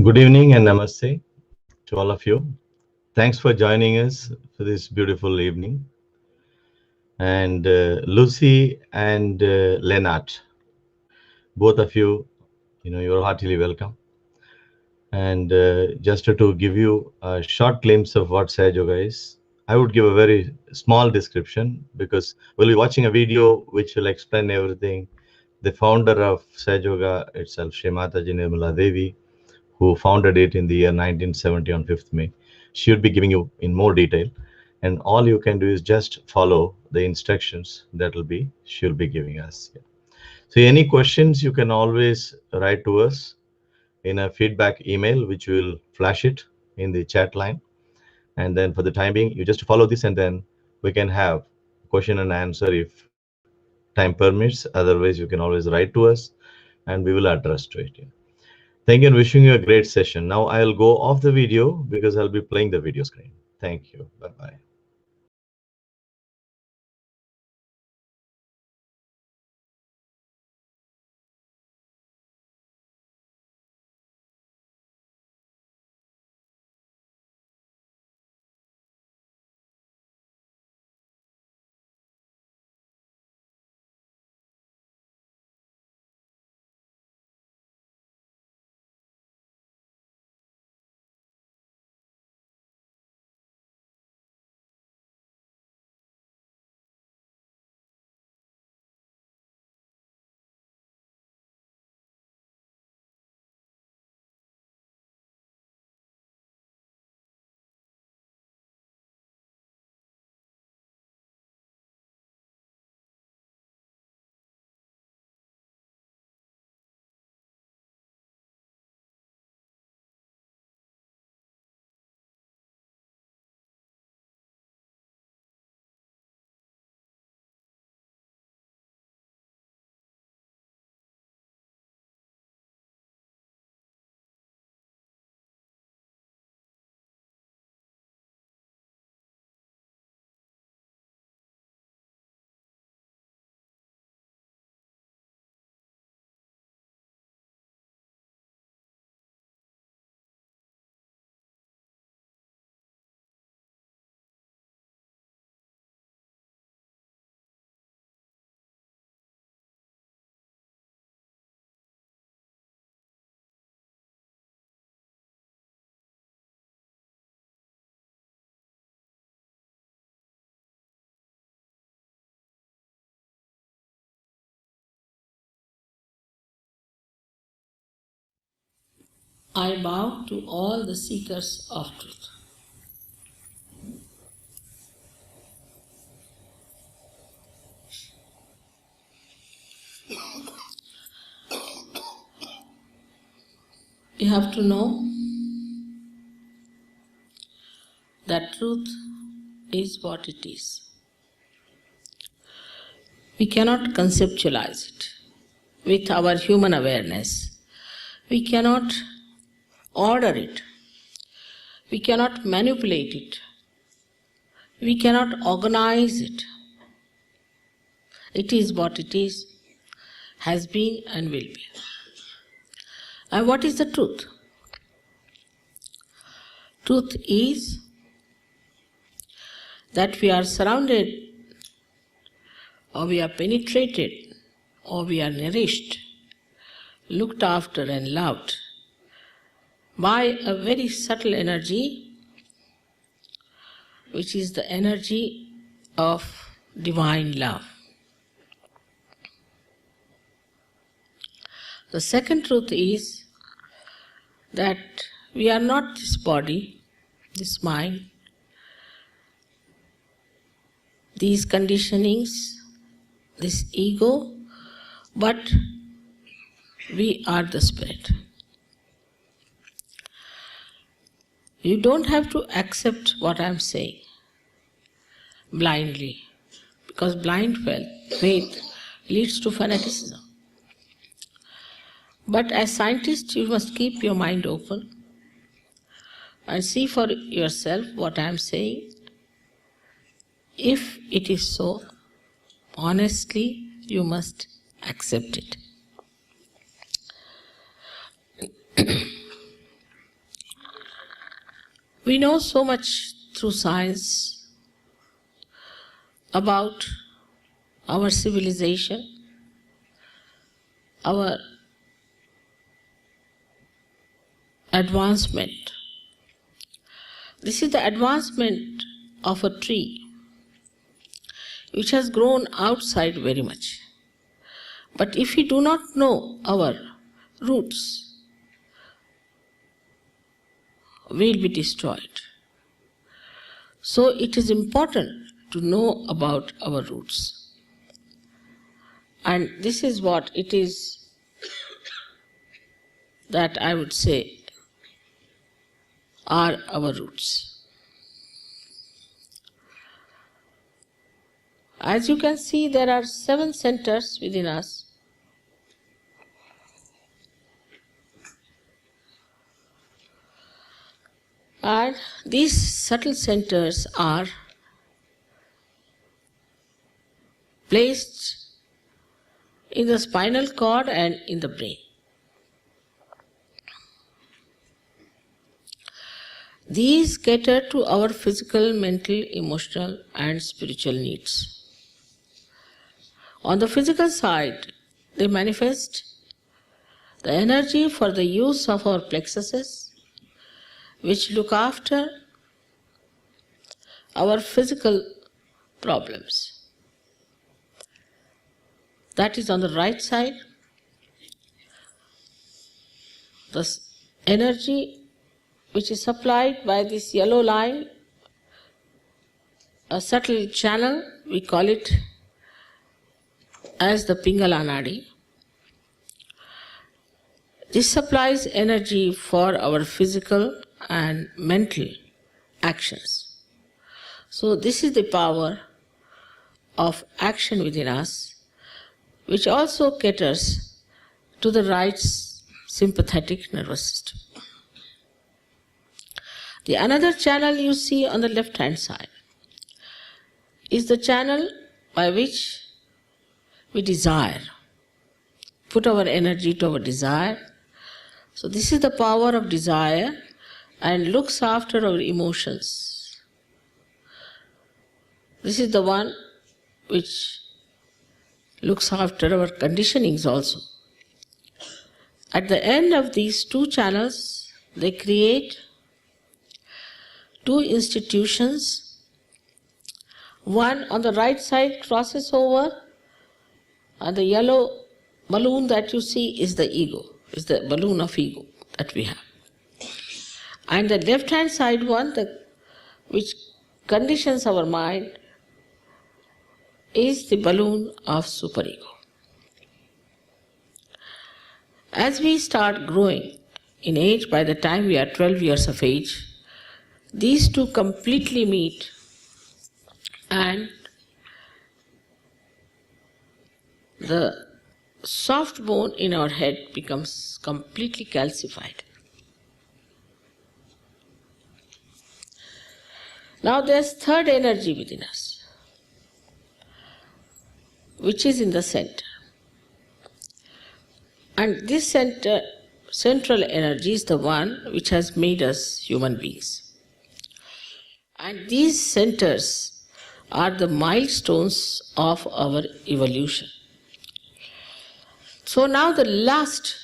Good evening and namaste to all of you. Thanks for joining us for this beautiful evening. And Lucy and Lennart, both of you, you're heartily welcome. And just to give you a short glimpse of what Sahaja Yoga is, I would give a very small description because we'll be watching a video which will explain everything. The founder of Sahaja Yoga itself, Sri Mataji Nirmala Devi, who founded it in the year 1970 on 5th May, she would be giving you in more detail. And all you can do is just follow the instructions that will be she'll be giving us. So any questions you can always write to us in a feedback email, which will flash it in the chat line. And then for the time being, you just follow this, and then we can have question and answer if time permits. Otherwise, you can always write to us, and we will address to it. Thank you, and wishing you a great session. Now I'll go off the video because I'll be playing the video screen. Thank you. Bye bye. I bow to all the seekers of truth. You have to know that truth is what it is. We cannot conceptualize it with our human awareness. We cannot order it. We cannot manipulate it. We cannot organize it. It is what it is, has been and will be. And what is the truth? Truth is that we are surrounded, or we are penetrated, or we are nourished, looked after and loved by a very subtle energy, which is the energy of divine love. The second truth is that we are not this body, this mind, these conditionings, this ego, but we are the spirit. You don't have to accept what I am saying blindly, because blind faith leads to fanaticism. But as scientists, you must keep your mind open and see for yourself what I am saying. If it is so, honestly, you must accept it. We know so much through science about our civilization, our advancement. This is the advancement of a tree which has grown outside very much. But if we do not know our roots, we will be destroyed. So it is important to know about our roots. And this is what it is that I would say are our roots. As you can see, there are 7 centers within us. And these subtle centers are placed in the spinal cord and in the brain. These cater to our physical, mental, emotional, and spiritual needs. On the physical side, they manifest the energy for the use of our plexuses, which look after our physical problems. That is on the right side. The energy which is supplied by this yellow line, a subtle channel, we call it as the Pingala Nadi. This supplies energy for our physical and mental actions. So this is the power of action within us, which also caters to the right sympathetic nervous system. The another channel you see on the left hand side is the channel by which we desire, put our energy to our desire. So this is the power of desire and looks after our emotions. This is the one which looks after our conditionings also. At the end of these 2 channels, they create 2 institutions. One on the right side crosses over, and the yellow balloon that you see is the ego, is the balloon of ego that we have. And the left hand side one, which conditions our mind, is the balloon of superego. As we start growing in age, by the time we are 12 years of age, these 2 completely meet, and the soft bone in our head becomes completely calcified. Now there's third energy within us, which is in the center. And this central energy is the one which has made us human beings. And these centers are the milestones of our evolution. So now the last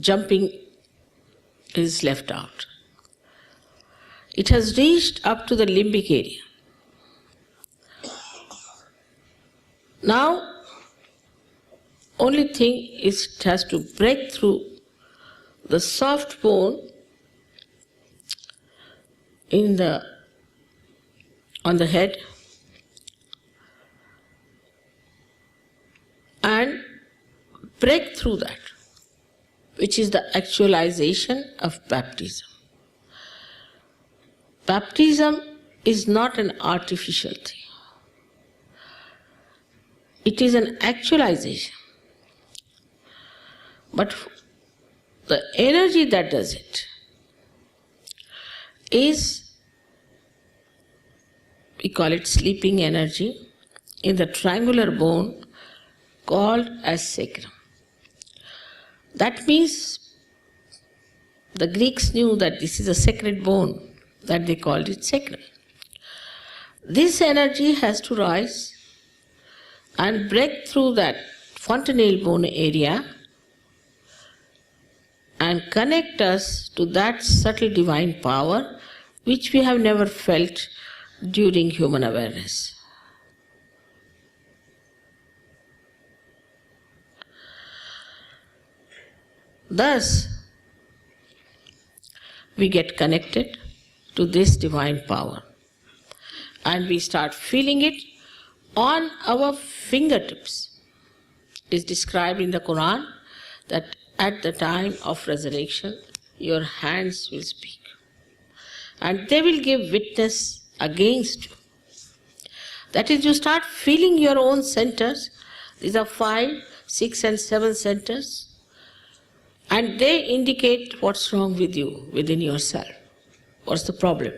jumping is left out. It has reached up to the limbic area. Now, only thing is it has to break through the soft bone on the head and break through that, which is the actualization of baptism. Baptism is not an artificial thing. It is an actualization. But the energy that does it is, we call it sleeping energy, in the triangular bone called as sacrum. That means the Greeks knew that this is a sacred bone, that they called it sacrum. This energy has to rise and break through that fontanelle bone area and connect us to that subtle divine power which we have never felt during human awareness. Thus, we get connected to this divine power and we start feeling it on our fingertips. It is described in the Quran that at the time of resurrection, your hands will speak and they will give witness against you. That is, you start feeling your own centers. These are 5, 6, and 7 centers. And they indicate what's wrong with you within yourself. What's the problem?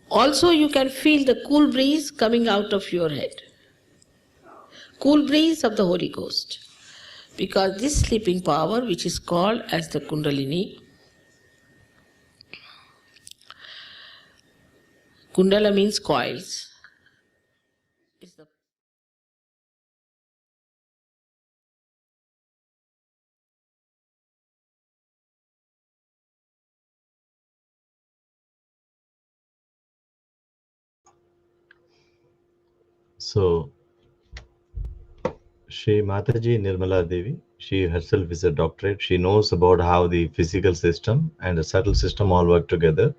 Also, you can feel the cool breeze coming out of your head. Cool breeze of the Holy Ghost. Because this sleeping power, which is called as the Kundalini, Kundala means coils, is the So, Shri Mataji Nirmala Devi, she herself is a doctorate. She knows about how the physical system and the subtle system all work together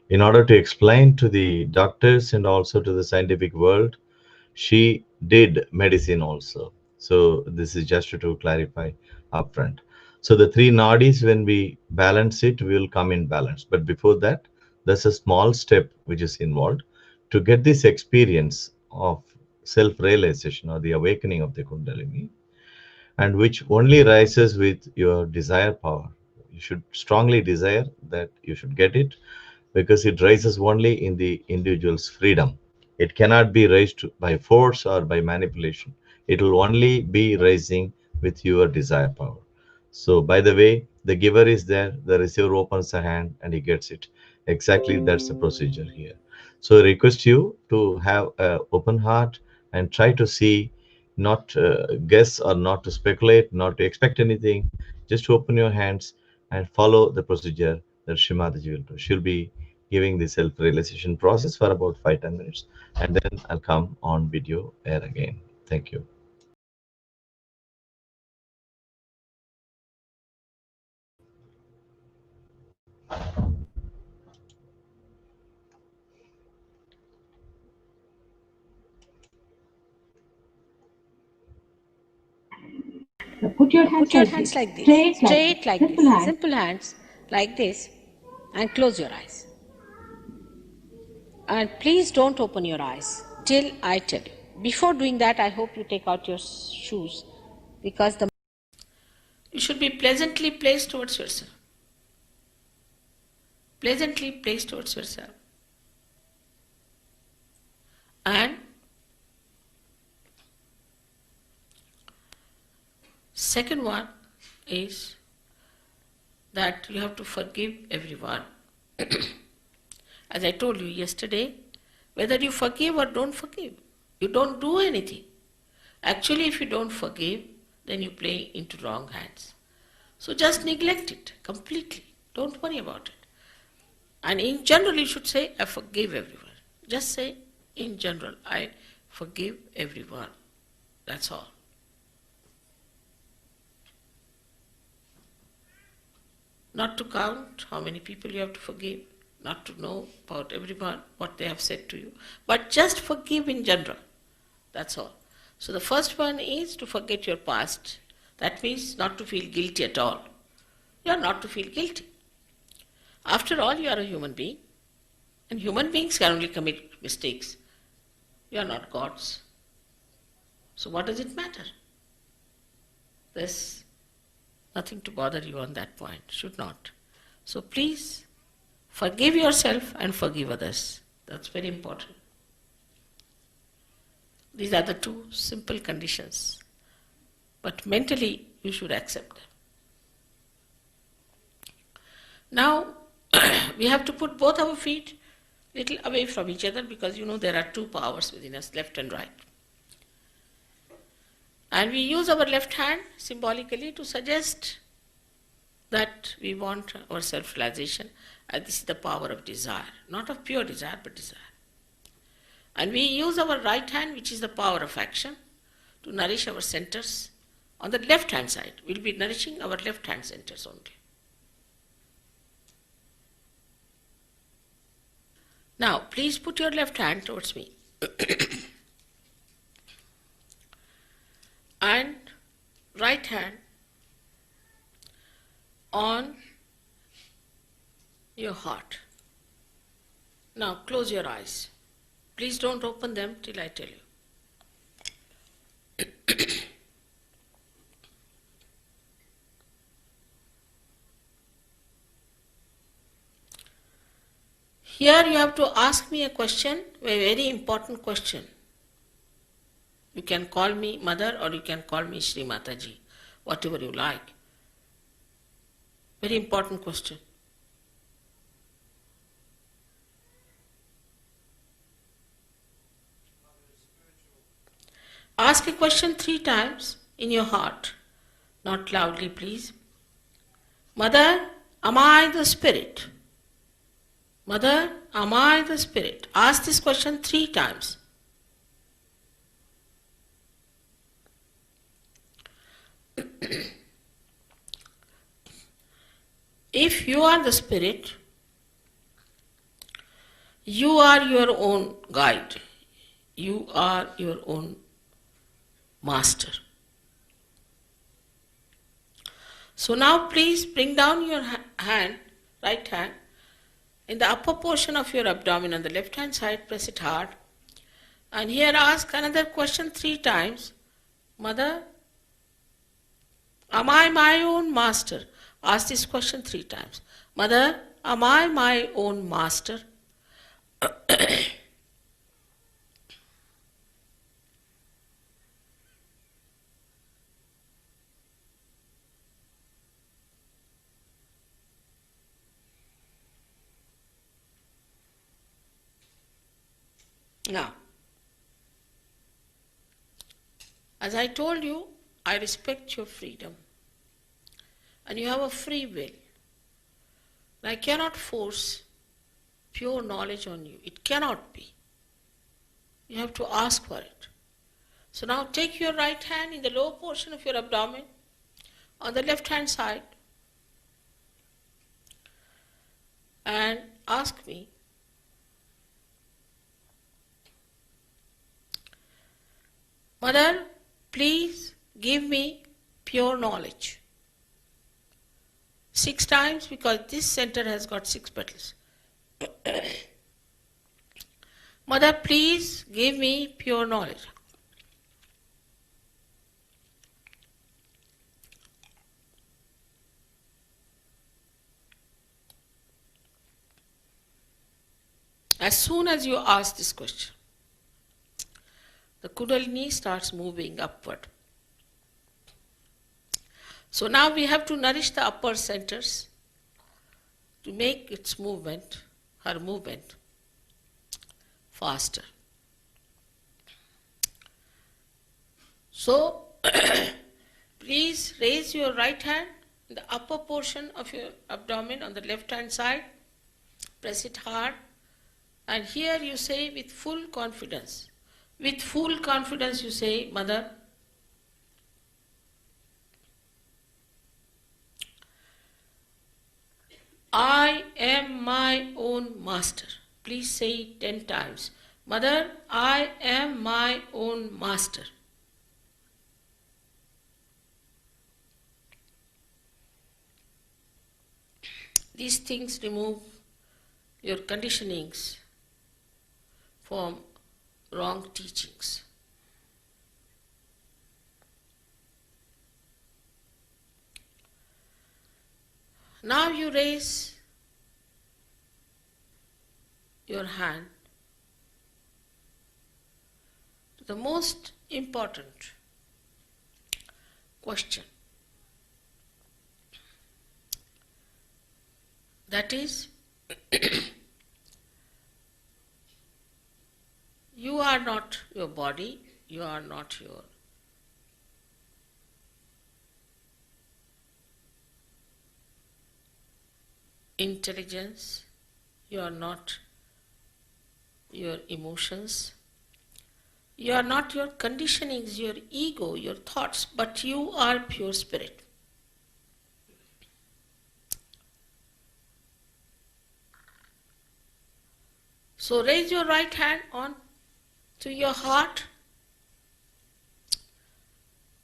in order to explain to the doctors and also to the scientific world. She did medicine also. So this is just to clarify upfront. So the three nadis, when we balance it, we will come in balance. But before that, there's a small step which is involved to get this experience of self-realization or the awakening of the Kundalini, and which only rises with your desire power. You should strongly desire that you should get it, because it rises only in the individual's freedom. It cannot be raised by force or by manipulation. It will only be rising with your desire power. So, by the way, the giver is there, the receiver opens a hand and he gets it. Exactly, that's the procedure here. So, I request you to have an open heart and try to see, not guess or not to speculate, not to expect anything. Just open your hands and follow the procedure that Shrimataji will do. She'll be giving the self-realization process for about 5-10 minutes, and then I'll come on video air again. Thank you. Put your Put hands your like hands this, like this, straight straight like simple this, hands. simple hands like this, and close your eyes. And please don't open your eyes till I tell you. Before doing that, I hope you take out your shoes, because you should be pleasantly placed towards yourself. Pleasantly placed towards yourself. And second one is that you have to forgive everyone. As I told you yesterday, whether you forgive or don't forgive, you don't do anything. Actually, if you don't forgive, then you play into wrong hands. So just neglect it completely. Don't worry about it. And in general, you should say, I forgive everyone. Just say, in general, I forgive everyone. That's all. Not to count how many people you have to forgive, not to know about everyone, what they have said to you, but just forgive in general. That's all. So the first one is to forget your past. That means not to feel guilty at all. You are not to feel guilty. After all, you are a human being, and human beings can only commit mistakes. You are not gods. So what does it matter? There's nothing to bother you on that point. Should not. So please forgive yourself and forgive others. That's very important. These are the two simple conditions. But mentally, you should accept them. Now, We have to put both our feet little away from each other because there are two powers within us, left and right. And we use our left hand symbolically to suggest that we want our self-realization, and this is the power of desire, not of pure desire, but desire. And we use our right hand, which is the power of action, to nourish our centers. On the left hand side, we'll be nourishing our left hand centers only. Now, please put your left hand towards me. And right hand on your heart. Now, close your eyes. Please don't open them till I tell you. Here you have to ask me a question, a very important question. You can call me Mother or you can call me Shri Mataji, whatever you like. Very important question. Ask a question 3 times in your heart, not loudly please. Mother, am I the spirit? Mother, am I the spirit? Ask this question 3 times. If you are the spirit, you are your own guide. You are your own master. So now please bring down your hand, right hand, in the upper portion of your abdomen on the left hand side, press it hard. And here ask another question 3 times. Mother, am I my own master? Ask this question 3 times. Mother, am I my own master? Now, as I told you, I respect your freedom. And you have a free will. And I cannot force pure knowledge on you. It cannot be. You have to ask for it. So now take your right hand in the lower portion of your abdomen, on the left hand side, and ask me, Mother, please give me pure knowledge. 6 times because this center has got 6 petals. Mother, please give me pure knowledge. As soon as you ask this question, the Kundalini starts moving upward. So now we have to nourish the upper centers to make its movement, her movement, faster. So please raise your right hand in the upper portion of your abdomen on the left hand side, press it hard, and here you say with full confidence. With full confidence you say, Mother, I am my own master. Please say it 10 times. Mother, I am my own master. These things remove your conditionings from wrong teachings. Now you raise your hand to the most important question. That is, You are not your body, you are not your intelligence, you are not your emotions, you are not your conditionings, your ego, your thoughts, but you are pure spirit. So raise your right hand on to your heart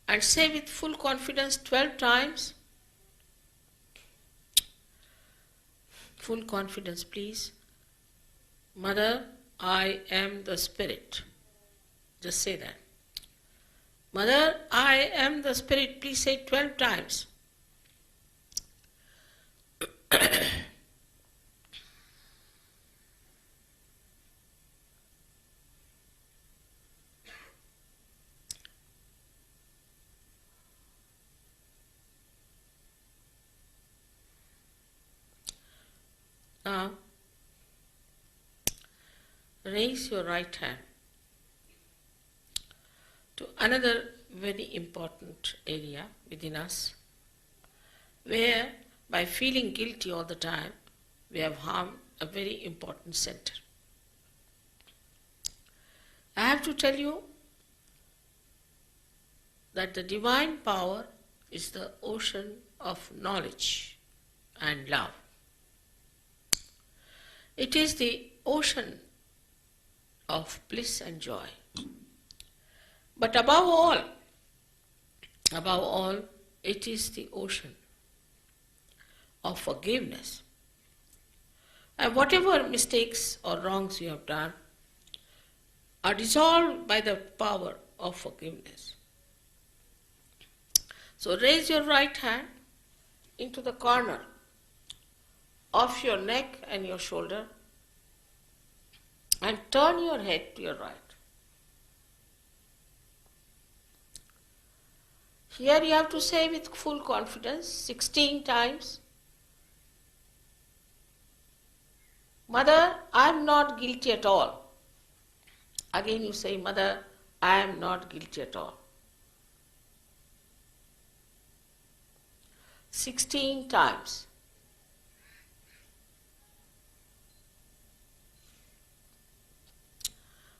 and say with full confidence 12 times. Full confidence, please. Mother, I am the spirit. Just say that. Mother, I am the spirit. Please say 12 times. Now, raise your right hand to another very important area within us, where by feeling guilty all the time, we have harmed a very important center. I have to tell you that the divine power is the ocean of knowledge and love. It is the ocean of bliss and joy. But above all, it is the ocean of forgiveness. And whatever mistakes or wrongs you have done are dissolved by the power of forgiveness. So raise your right hand into the corner of your neck and your shoulder and turn your head to your right. Here you have to say with full confidence 16 times, Mother, I am not guilty at all. Again you say, Mother, I am not guilty at all. 16 times.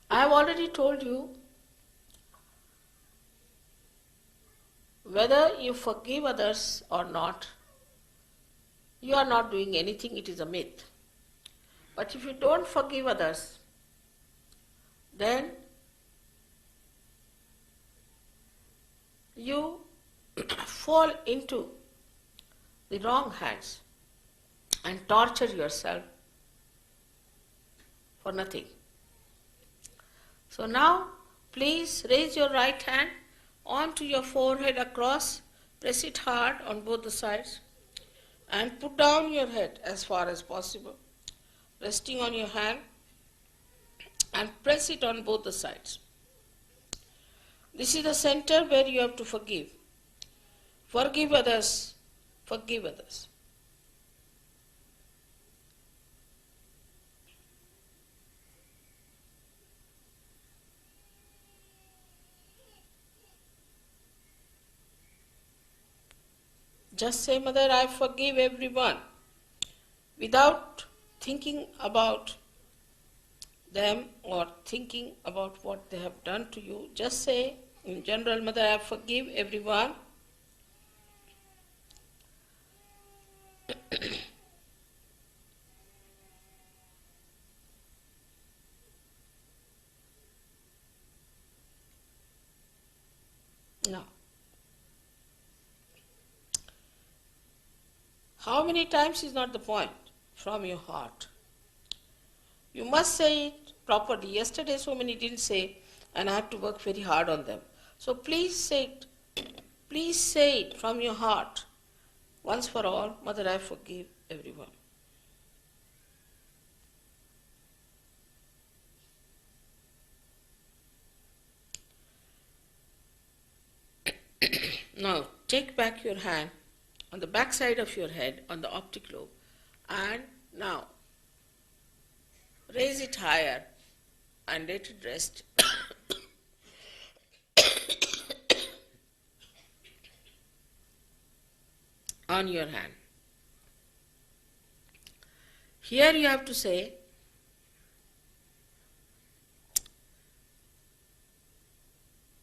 I have already told you, whether you forgive others or not, you are not doing anything, it is a myth. But if you don't forgive others, then you fall into the wrong hands and torture yourself for nothing. So now, please raise your right hand onto your forehead across, press it hard on both the sides, and put down your head as far as possible, resting on your hand, and press it on both the sides. This is the center where you have to forgive. Forgive others, forgive others. Just say, Mother, I forgive everyone, without thinking about them or thinking about what they have done to you. Just say, in general, Mother, I forgive everyone. Now, how many times is not the point, from your heart. You must say it properly. Yesterday so many didn't say, and I had to work very hard on them. So please say it. Please say it from your heart. Once for all, Mother, I forgive everyone. Now, take back your hand on the back side of your head, on the optic lobe, and now Raise it higher and let it rest on your hand. Here you have to say,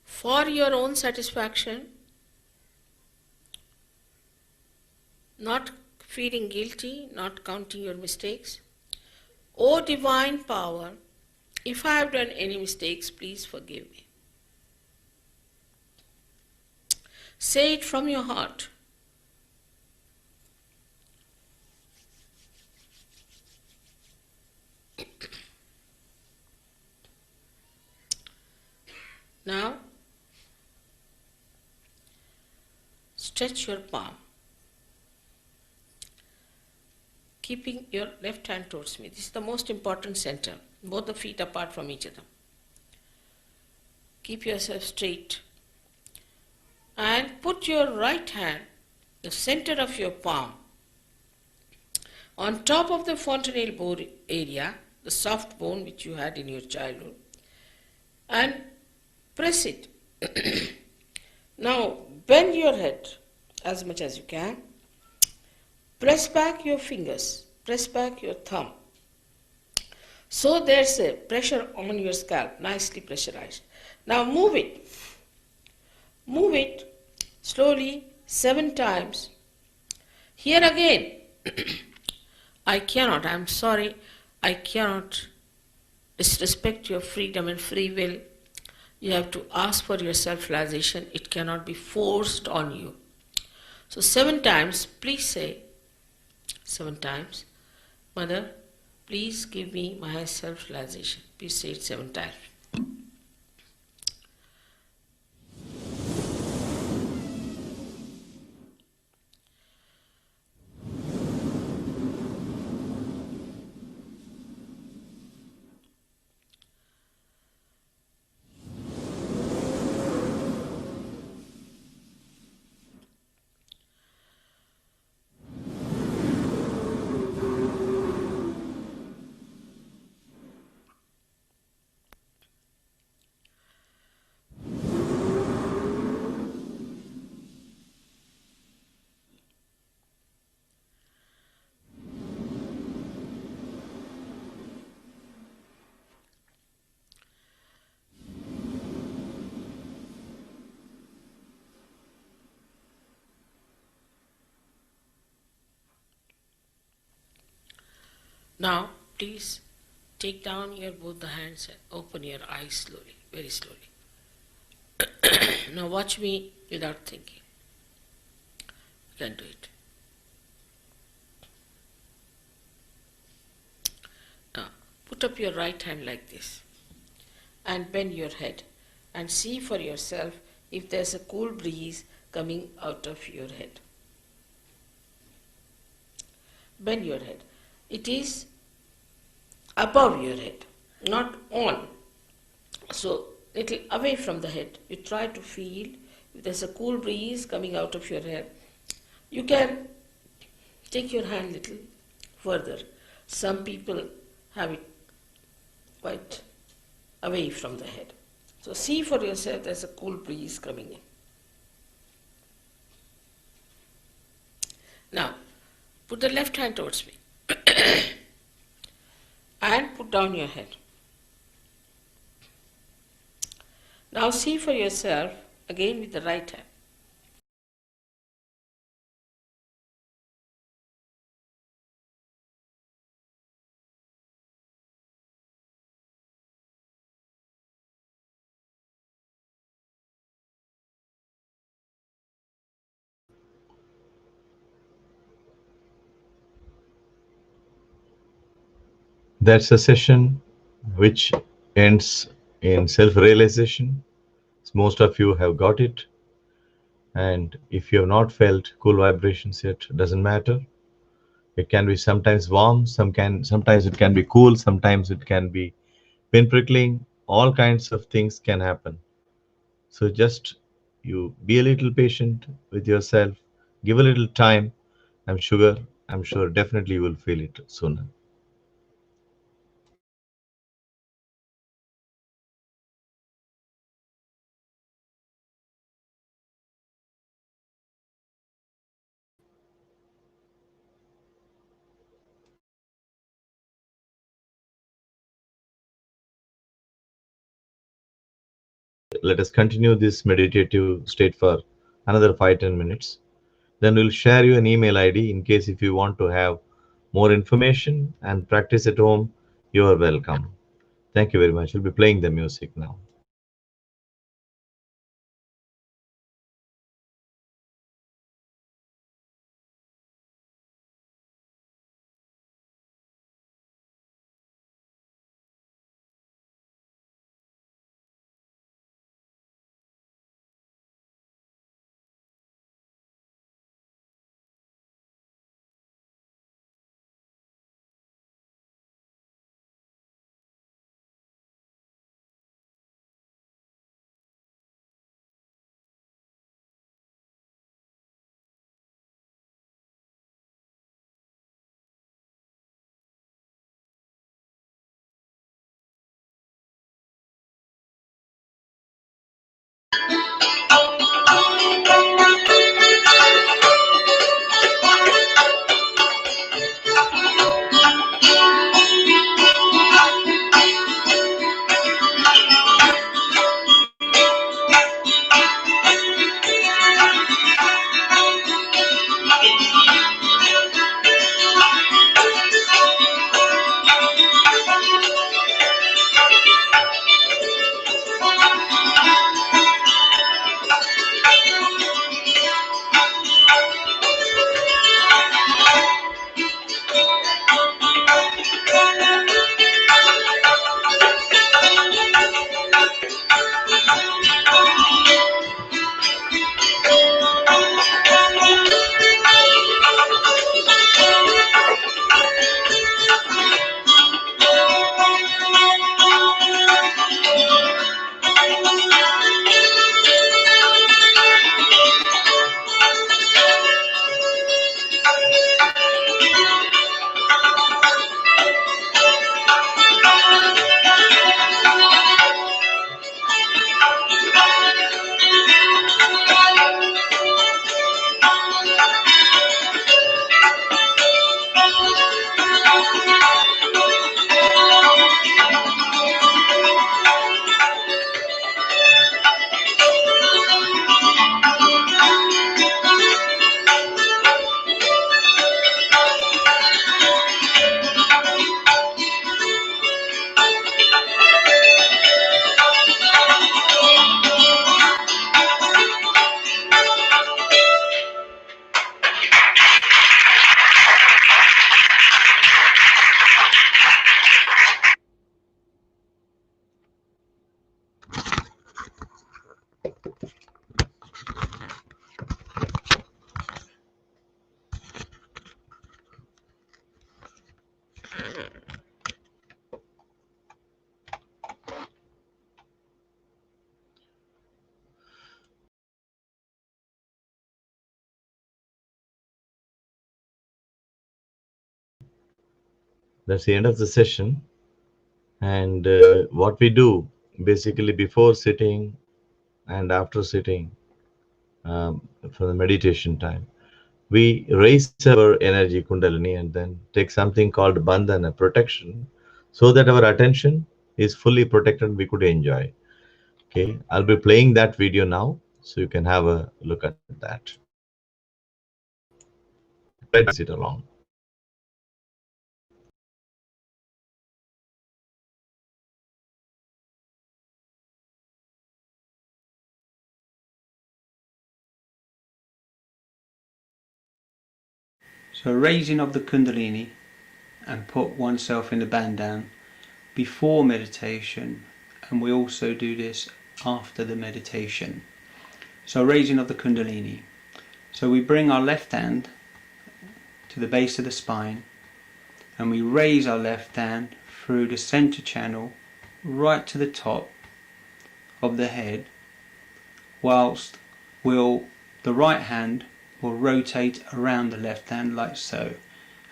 for your own satisfaction, not feeling guilty, not counting your mistakes. O divine power, if I have done any mistakes, please forgive me. Say it from your heart. Now, stretch your palm, keeping your left hand towards me. This is the most important center, both the feet apart from each other. Keep yourself straight and put your right hand, the center of your palm, on top of the fontanelle bone area, the soft bone which you had in your childhood, and press it. Now, bend your head as much as you can. Press back your fingers, press back your thumb. So there's a pressure on your scalp, nicely pressurized. Now move it slowly 7 times. Here again, I'm sorry, I cannot disrespect your freedom and free will. You have to ask for your self-realization. It cannot be forced on you. So 7 times, please say 7 times, Mother, please give me my self-realization. Please say it 7 times. Now, please take down your both the hands and open your eyes slowly, very slowly. Now watch me without thinking. You can do it. Now, put up your right hand like this and bend your head and see for yourself if there's a cool breeze coming out of your head. Bend your head. It is above your head, not on. So, little away from the head. You try to feel if there's a cool breeze coming out of your head. You can take your hand little further. Some people have it quite away from the head. So see for yourself there's a cool breeze coming in. Now, put the left hand towards me and put down your head. Now see for yourself again with the right hand. That's a session which ends in self realization. Most of you have got it. And if you have not felt cool vibrations yet, doesn't matter. It can be sometimes warm, sometimes it can be cool, sometimes it can be pin prickling. All kinds of things can happen. So just you be a little patient with yourself, give a little time. I'm sure definitely you will feel it sooner. let us continue this meditative state for another 5-10 minutes. Then we'll share you an email ID in case if you want to have more information and practice at home. You are welcome. Thank you very much. We'll be playing the music now. That's the end of the session. And what we do basically before sitting and after sitting for the meditation time, we raise our energy kundalini and then take something called bandhana protection so that our attention is fully protected. We could enjoy. Okay, I'll be playing that video now so you can have a look at that. Try to sit along. So raising of the Kundalini and put oneself in the bandhan before meditation, and we also do this after the meditation. So raising of the Kundalini. So we bring our left hand to the base of the spine and we raise our left hand through the center channel right to the top of the head, whilst the right hand will rotate around the left hand like so.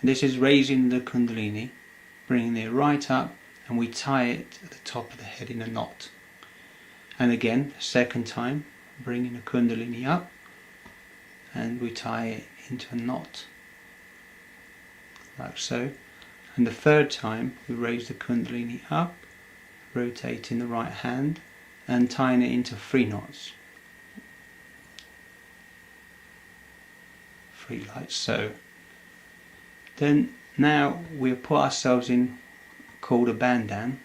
And this is raising the Kundalini, bringing it right up, and we tie it at the top of the head in a knot. And again, second time, bringing the Kundalini up and we tie it into a knot like so. And the third time we raise the Kundalini up, rotating the right hand, and tying it into 3 knots. 3 like so. Then now we've put ourselves in called a bandan.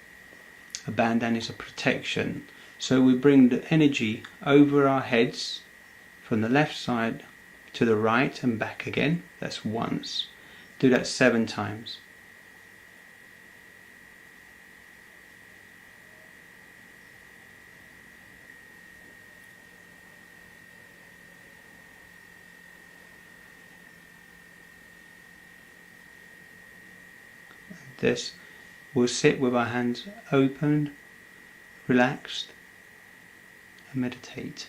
A bandan is a protection. So we bring the energy over our heads from the left side to the right and back again. That's once. Do that 7 times. This, we'll sit with our hands opened, relaxed, and meditate.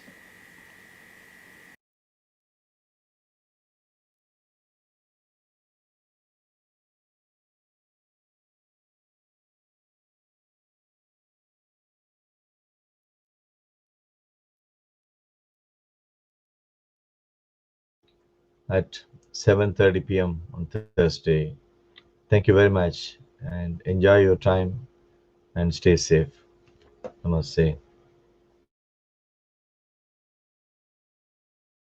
at 7:30 p.m. on Thursday. Thank you very much and enjoy your time and stay safe. Namaste.